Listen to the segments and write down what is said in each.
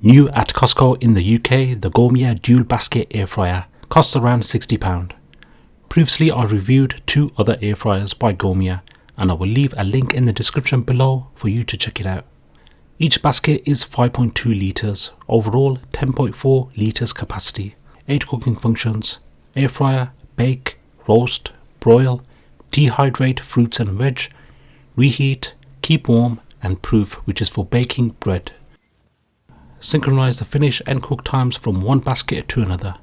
New at Costco in the UK, the Gourmia Dual Basket Air Fryer costs around £60. Previously I reviewed 2 other air fryers by Gourmia and I will leave a link in the description below for you to check it out. Each basket is 5.2 litres, overall 10.4 litres capacity, 8 cooking functions: air fryer, bake, roast, broil, dehydrate fruits and veg, reheat, keep warm and proof, which is for baking bread. Synchronize the finish and cook times from one basket to another.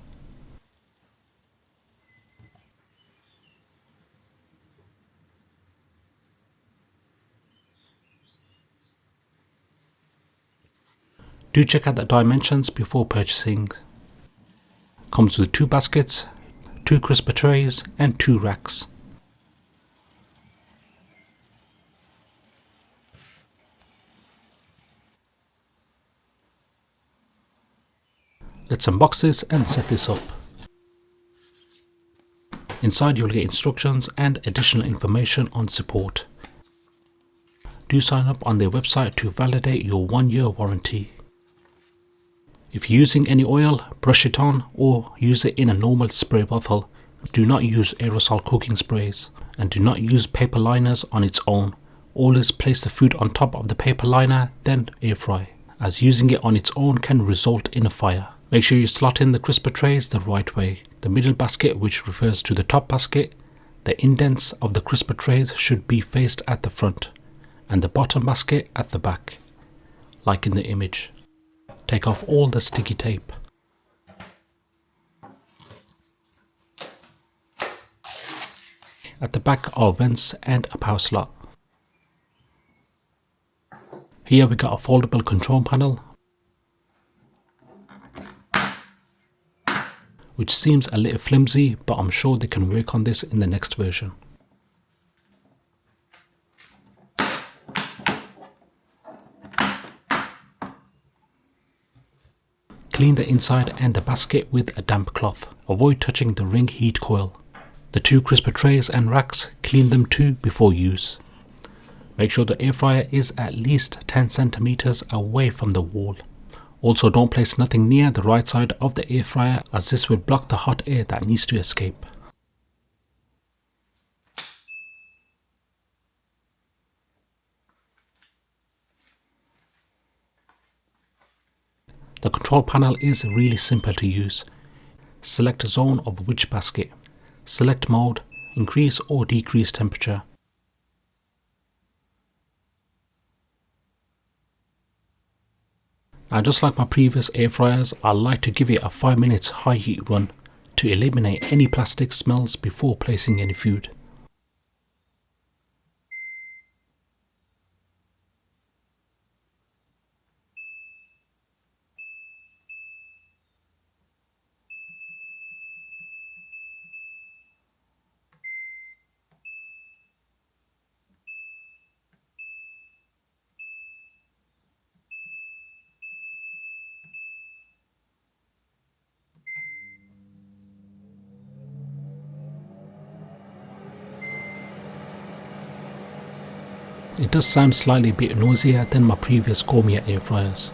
Do check out the dimensions before purchasing. Comes with 2 baskets, 2 crisper trays and 2 racks. Let's unbox this and set this up. Inside you'll get instructions and additional information on support. Do sign up on their website to validate your 1-year warranty. If you're using any oil, brush it on or use it in a normal spray bottle. Do not use aerosol cooking sprays and do not use paper liners on its own. Always place the food on top of the paper liner, then air fry, as using it on its own can result in a fire. Make sure you slot in the crisper trays the right way. The middle basket, which refers to the top basket, the indents of the crisper trays should be faced at the front and the bottom basket at the back, like in the image. Take off all the sticky tape. At the back are vents and a power slot. Here we got a foldable control panel, which seems a little flimsy, but I'm sure they can work on this in the next version. Clean the inside and the basket with a damp cloth. Avoid touching the ring heat coil. The 2 crisper trays and racks, clean them too before use. Make sure the air fryer is at least 10 centimeters away from the wall. Also, don't place nothing near the right side of the air fryer, as this will block the hot air that needs to escape. The control panel is really simple to use. Select a zone of which basket. Select mode, increase or decrease temperature. Now, just like my previous air fryers, I like to give it a 5 minutes high heat run to eliminate any plastic smells before placing any food. It does sound slightly a bit noisier than my previous Gourmia air fryers.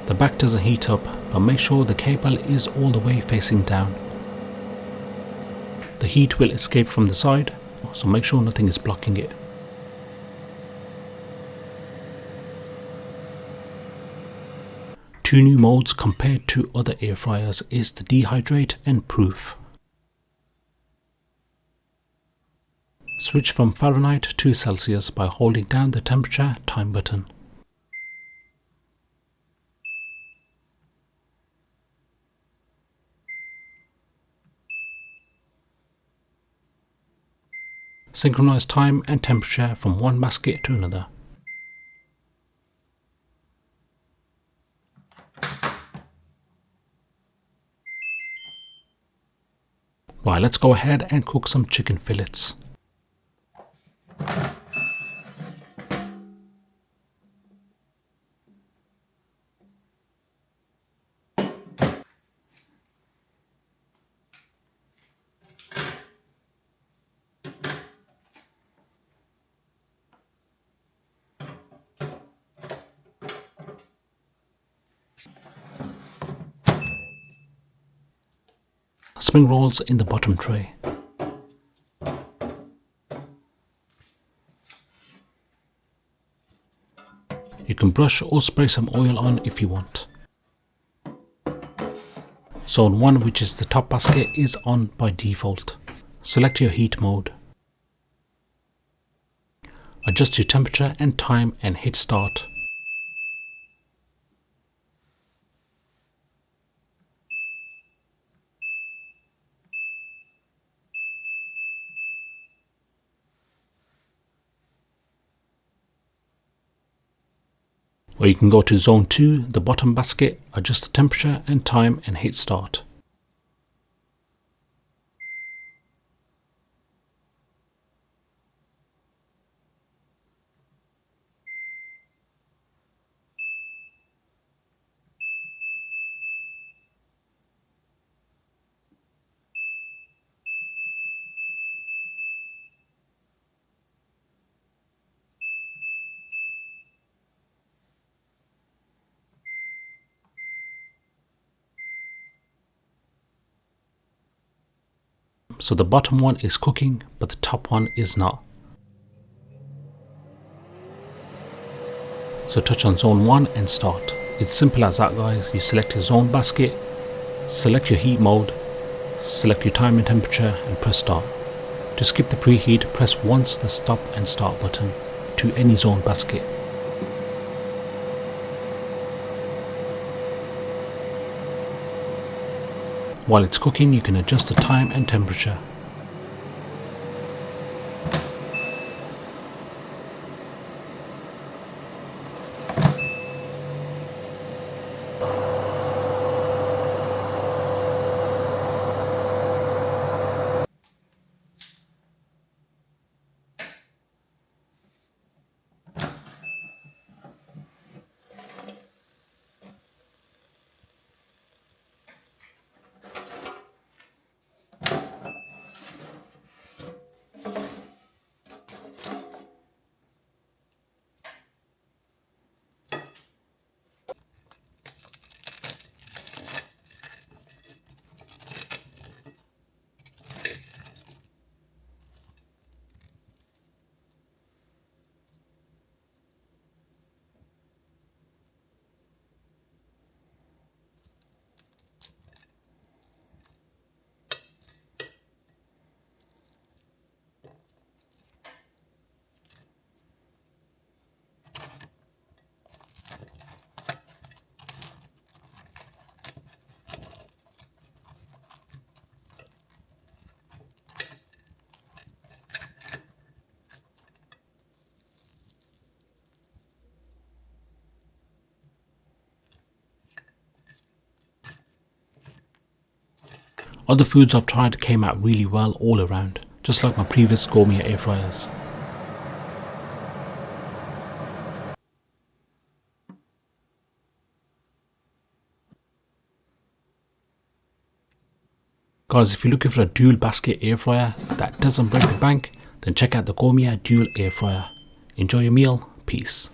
The back doesn't heat up, but make sure the cable is all the way facing down. The heat will escape from the side, so make sure nothing is blocking it. Two new modes compared to other air fryers is the dehydrate and proof. Switch from Fahrenheit to Celsius by holding down the temperature time button. Synchronize time and temperature from one basket to another. Right, let's go ahead and cook some chicken fillets. Spring rolls in the bottom tray. You can brush or spray some oil on if you want. Zone 1, which is the top basket, is on by default. Select your heat mode. Adjust your temperature and time and hit start. Or you can go to zone 2, the bottom basket, adjust the temperature and time and hit start. So the bottom one is cooking, but the top one is not. So touch on zone 1 and start. It's simple as that, guys. You select your zone basket, select your heat mode, select your time and temperature and press start. To skip the preheat, press once the stop and start button to any zone basket. While it's cooking, you can adjust the time and temperature. Other foods I've tried came out really well all around, just like my previous Gourmia air fryers. Guys, if you're looking for a dual basket air fryer that doesn't break the bank, then check out the Gourmia dual air fryer. Enjoy your meal. Peace.